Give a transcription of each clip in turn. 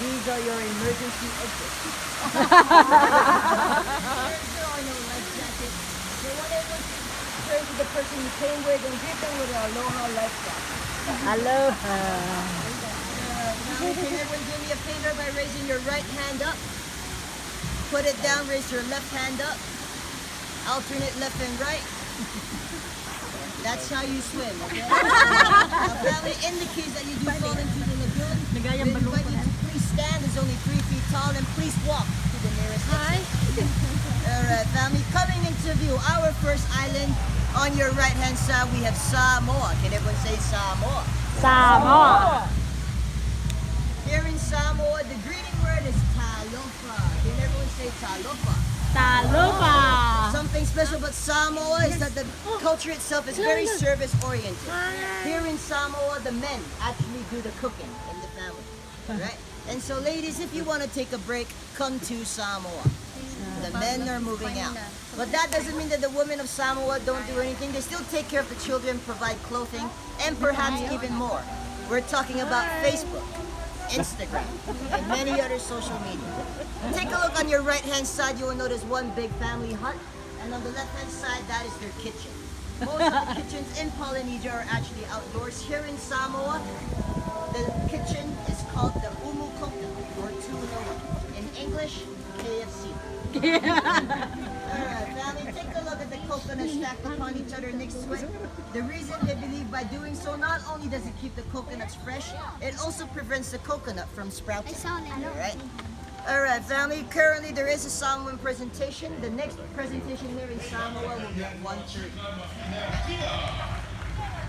These are your emergency exits. There are no life jackets. So whenever you turn to the person you came with and greet them with an aloha life jacket. Aloha. Now, can everyone do me a favor by raising your right hand up? Put it down, raise your left hand up. Alternate left and right. That's how you swim, okay? Now, it indicates that you do fall into the lagoon. We invite you to please stand, is only 3 feet tall, and please walk to the nearest exit. Alright, family, coming into view, our first island. On your right-hand side, we have Samoa. Can everyone say Samoa? Samoa. Here in Samoa, the greeting word is talofa. Can everyone say talofa? Talofa. Something special about Samoa is that the culture itself is very service-oriented. Here in Samoa, the men actually do the cooking in the family, right? And so, ladies, if you want to take a break, come to Samoa. The men are moving out. But that doesn't mean that the women of Samoa don't do anything. They still take care of the children, provide clothing, and perhaps even more. We're talking about Facebook, Instagram, and many other social media. Take a look on your right-hand side, you will notice one big family hut. And on the left-hand side, that is their kitchen. Most of the kitchens in Polynesia are actually outdoors. Here in Samoa, the kitchen is called the umukoka, or tulunoa. In English, KFC. Alright, family, take a look at the coconuts stacked upon each other next to it. The reason they believe by doing so, not only does it keep the coconuts fresh, it also prevents the coconut from sprouting. Alright? Alright, family, currently there is a Samoan presentation. The next presentation here in Samoa will be at 1:30.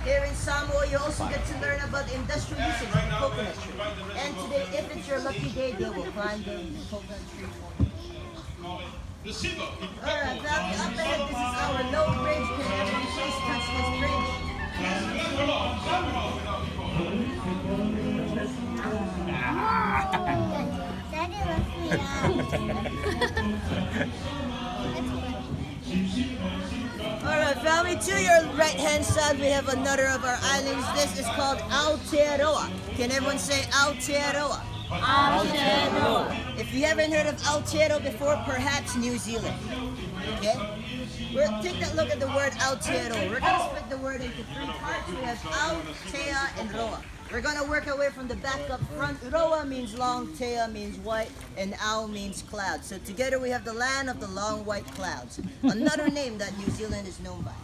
Here in Samoa, you also get to learn about the industrial usage of the coconut tree. And today, if it's your lucky day, they will climb the coconut tree for you. Alright, family, up ahead, this is our low bridge. Can everyone please touch this bridge? Daddy left me Alright, family, to your right-hand side, we have another of our islands. This is called Aotearoa. Can everyone say Aotearoa? Aotearoa. If you haven't heard of Aotearoa before, perhaps New Zealand. Okay? Take a look at the word Aotearoa. We're going to split the word into 3 parts. We have Aotea and Roa. We're going to work our way from the back up front. Roa means long, Tea means white, and Ao means cloud. So together we have the land of the long white clouds. Another name that New Zealand is known by.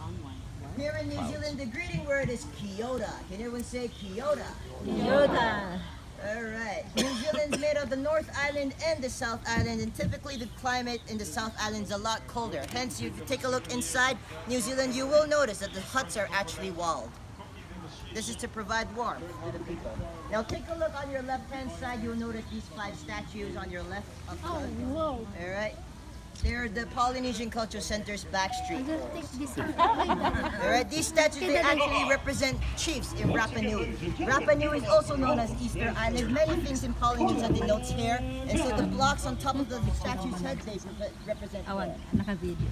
Here in New Zealand, the greeting word is Kiota. Can everyone say Kiota? Yoda. Alright, New Zealand's made of the North Island and the South Island, and typically the climate in the South Island is a lot colder. Hence, if you take a look inside New Zealand, you will notice that the huts are actually walled. This is to provide warmth to the people. Now take a look on your left-hand side, you'll notice these 5 statues on your left up front. Whoa. Alright? They're the Polynesian Culture Center's backstreet. this. Alright, these statues, they actually represent chiefs in Rapa Nui. Rapa Nui is also known as Easter Island. Many things in Polynesia denotes hair, and so the blocks on top of the statue's head, they represent hair. Naka-video.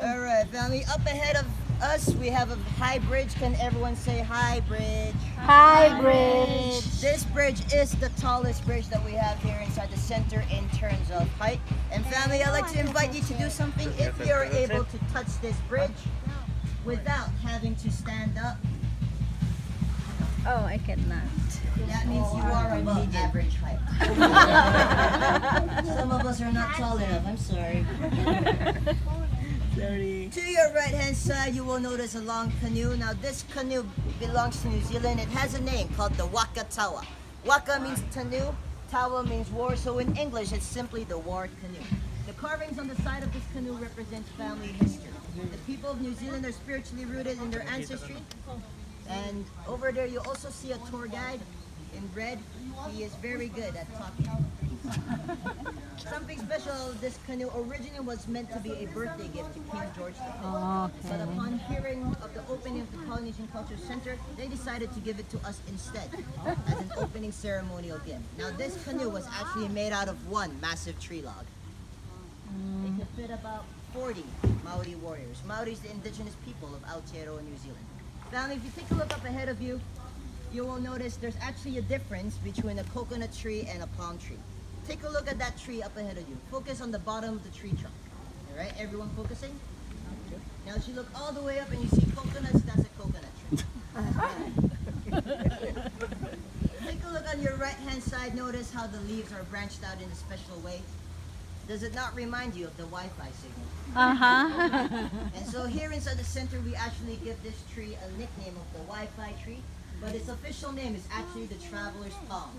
Alright, family, up ahead of us, we have a high bridge. Can everyone say high bridge? Hi, bridge. This bridge is the tallest bridge that we have here inside the center in terms of height. And family, I'd like to invite you to do something if you're able to touch this bridge without having to stand up. Oh, I cannot. That means you are above average height. Some of us are not tall enough, I'm sorry. Sorry. To your right-hand side, you will notice a long canoe. Now, this canoe belongs to New Zealand. It has a name called the Waka Tawa. Waka means canoe, Tawa means war, so in English, it's simply the war canoe. The carvings on the side of this canoe represent family history. The people of New Zealand are spiritually rooted in their ancestry. And over there, you also see a tour guide in red. He is very good at talking. Something special, this canoe originally was meant to be a birthday gift to King George V. But upon hearing of the opening of the Polynesian Culture Center, they decided to give it to us instead as an opening ceremonial gift. Now this canoe was actually made out of one massive tree log. It could fit about 40 Maori warriors. Maori is the indigenous people of Aotearoa, New Zealand. Family, if you take a look up ahead of you, you will notice there's actually a difference between a coconut tree and a palm tree. Take a look at that tree up ahead of you. Focus on the bottom of the tree trunk. All right, everyone focusing? Now as you look all the way up and you see coconuts, that's a coconut tree. Take a look on your right hand side. Notice how the leaves are branched out in a special way. Does it not remind you of the Wi-Fi signal? And so here inside the center, we actually give this tree a nickname of the Wi-Fi tree, but its official name is actually the traveler's palm.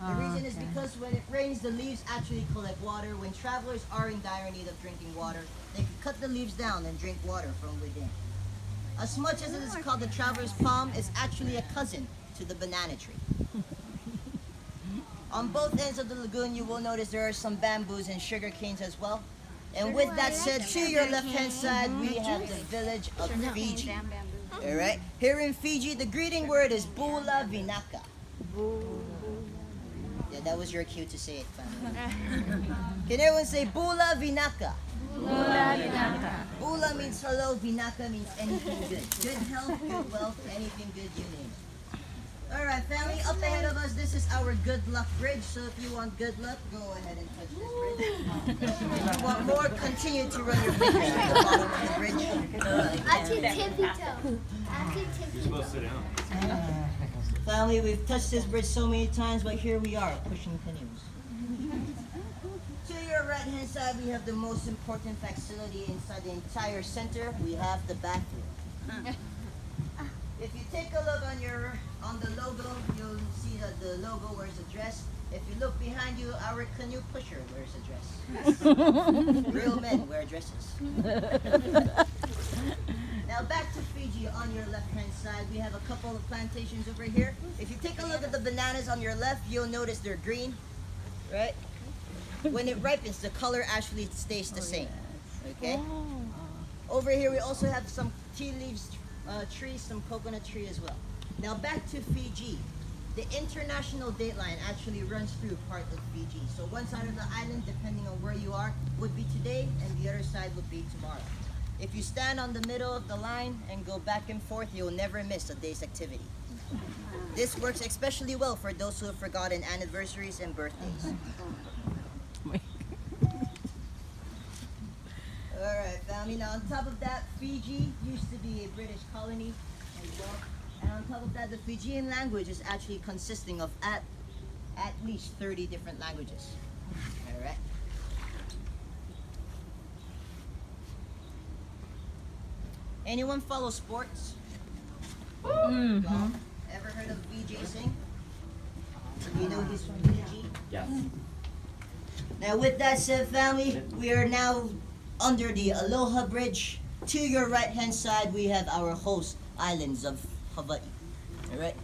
The reason is because when it rains, the leaves actually collect water. When travelers are in dire need of drinking water, they can cut the leaves down and drink water from within. As much as it is called the traveler's palm, it's actually a cousin to the banana tree. On both ends of the lagoon, you will notice there are some bamboos and sugar canes as well. And with that said, to your left-hand side, we have the village of Fiji. All right. Here in Fiji, the greeting word is Bula Vinaka. Yeah, that was your cue to say it, family. Can everyone say Bula Vinaka? Bula means hello, Vinaka means anything good. Good health, good wealth, anything good, you name it. Alright, family, up ahead of us, this is our good luck bridge. So if you want good luck, go ahead and touch this bridge. If you want more, continue to run your fingers to the bottom of the bridge. I can tippy toe. I can tippy toe. Sit down. Family, we've touched this bridge so many times, but here we are, pushing canoes. To your right-hand side, we have the most important facility inside the entire center. We have the bathroom. If you take a look on the logo, you'll see that the logo wears a dress. If you look behind you, our canoe pusher wears a dress. Real men wear dresses. Now back to Fiji on your left-hand side, we have a couple of plantations over here. If you take a look at the bananas on your left, you'll notice they're green, right? When it ripens, the color actually stays the same, okay? Over here, we also have some tea leaves trees, some coconut tree as well. Now back to Fiji. The international date line actually runs through part of Fiji. So one side of the island, depending on where you are, would be today, and the other side would be tomorrow. If you stand on the middle of the line and go back and forth, you'll never miss a day's activity. This works especially well for those who have forgotten anniversaries and birthdays. Alright, family. Now on top of that, Fiji used to be a British colony as well. And on top of that, the Fijian language is actually consisting of at least 30 different languages. Alright. Anyone follow sports? Golf? Ever heard of VJ Singh? Do you know he's from Fiji? Yes. Now with that said, family, we are now under the Aloha Bridge. To your right-hand side, we have our host islands of Hawaii. All right.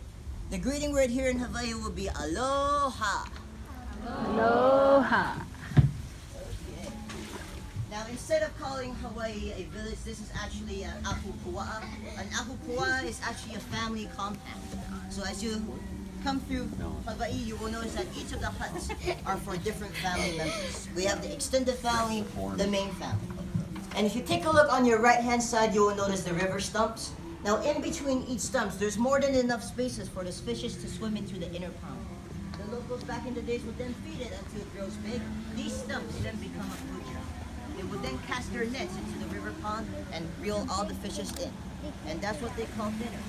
The greeting word here in Hawaii will be aloha. Aloha. Okay. Now instead of calling Hawaii a village, this is actually an ahupua'a. An ahupua'a is actually a family compound. So as you come through Hawaii, you will notice that each of the huts are for different family members. We have the extended family, the main family. And if you take a look on your right-hand side, you will notice the river stumps. Now in between each stumps, there's more than enough spaces for the fishes to swim into the inner pond. The locals back in the days would then feed it until it grows big. These stumps then become a food trap. They would then cast their nets into the river pond and reel all the fishes in. And that's what they call dinner.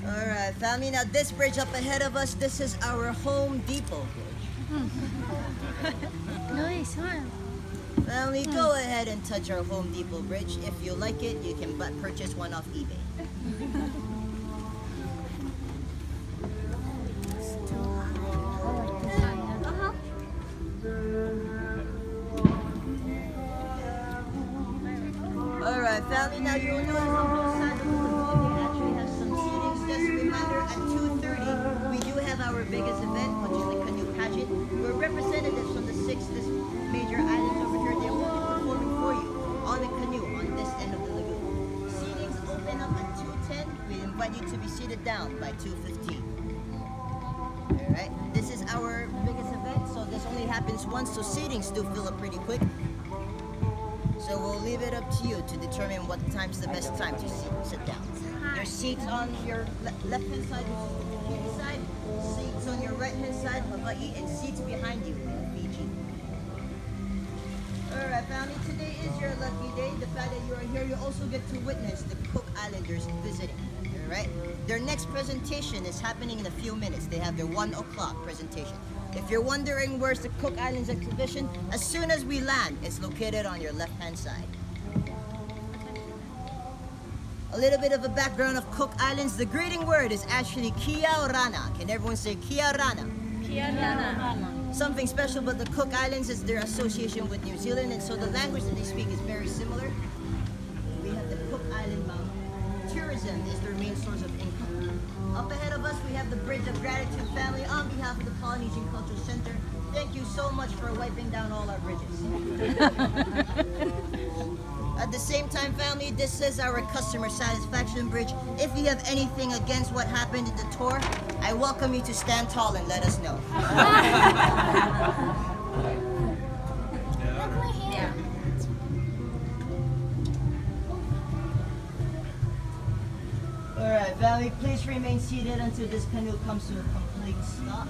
Alright, family, now this bridge up ahead of us, this is our Home Depot bridge. Nice, huh? Family, go ahead and touch our Home Depot bridge. If you like it, you can purchase one off eBay. Alright, family, now you'll notice on both sides of the lagoon, we actually have some seatings. Just a reminder, at 2:30, we do have our biggest event, which is the canoe pageant, where representatives from the 6 major islands over here, they will be performing for you on a canoe on this end of the lagoon. Seatings open up at 2:10. We invite you to be seated down by 2:15. Alright, this is our biggest event, so this only happens happens once, so seatings do fill up pretty quick. So we'll leave it up to you to determine what time's the best time to sit down. There's seats on your left-hand side, which is the Kiwi side, seats on your right-hand side, Hawai'i, and seats behind you in Fiji. Alright, family, today is your lucky day. The fact that you are here, you also get to witness the Cook Islanders visiting. Alright? Their next presentation is happening in a few minutes. They have their 1 o'clock presentation. If you're wondering where's the Cook Islands exhibition, as soon as we land, it's located on your left-hand side. A little bit of a background of Cook Islands. The greeting word is actually Kia Orana. Can everyone say Kia Orana? Something special about the Cook Islands is their association with New Zealand, and so the language that they speak is very similar. We have the Cook Island Mountain. Tourism is their main source of income. Up ahead of us, we have the Bridge of Gratitude family on behalf of the Polynesian Cultural Center. Thank you so much for wiping down all our bridges. At the same time, family, this is our customer satisfaction bridge. If you have anything against what happened in the tour, I welcome you to stand tall and let us know. Alright, family, please remain seated until this canoe comes to a complete stop.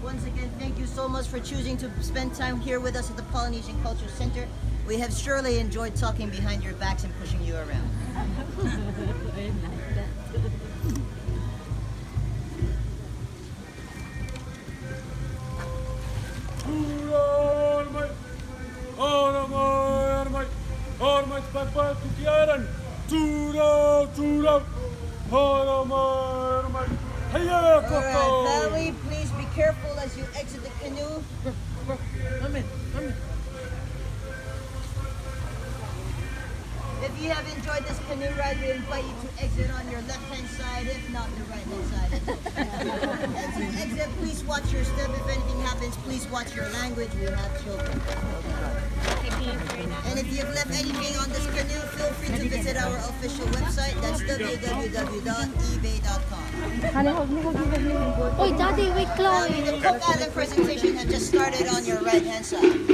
Once again, thank you so much for choosing to spend time here with us at the Polynesian Cultural Center. We have surely enjoyed talking behind your backs and pushing you around. Alright, family, please be careful as you exit the canoe. If you have enjoyed this canoe ride, we invite you to exit on your left-hand side, if not the right-hand side. As you exit, please watch your step. If anything happens, please watch your language. We have children. And if you've left anything on this canoe, feel free to visit our official website. That's www.ebay.com. Oi, Daddy, wait, Chloe. The Cook Island presentation has just started on your right-hand side.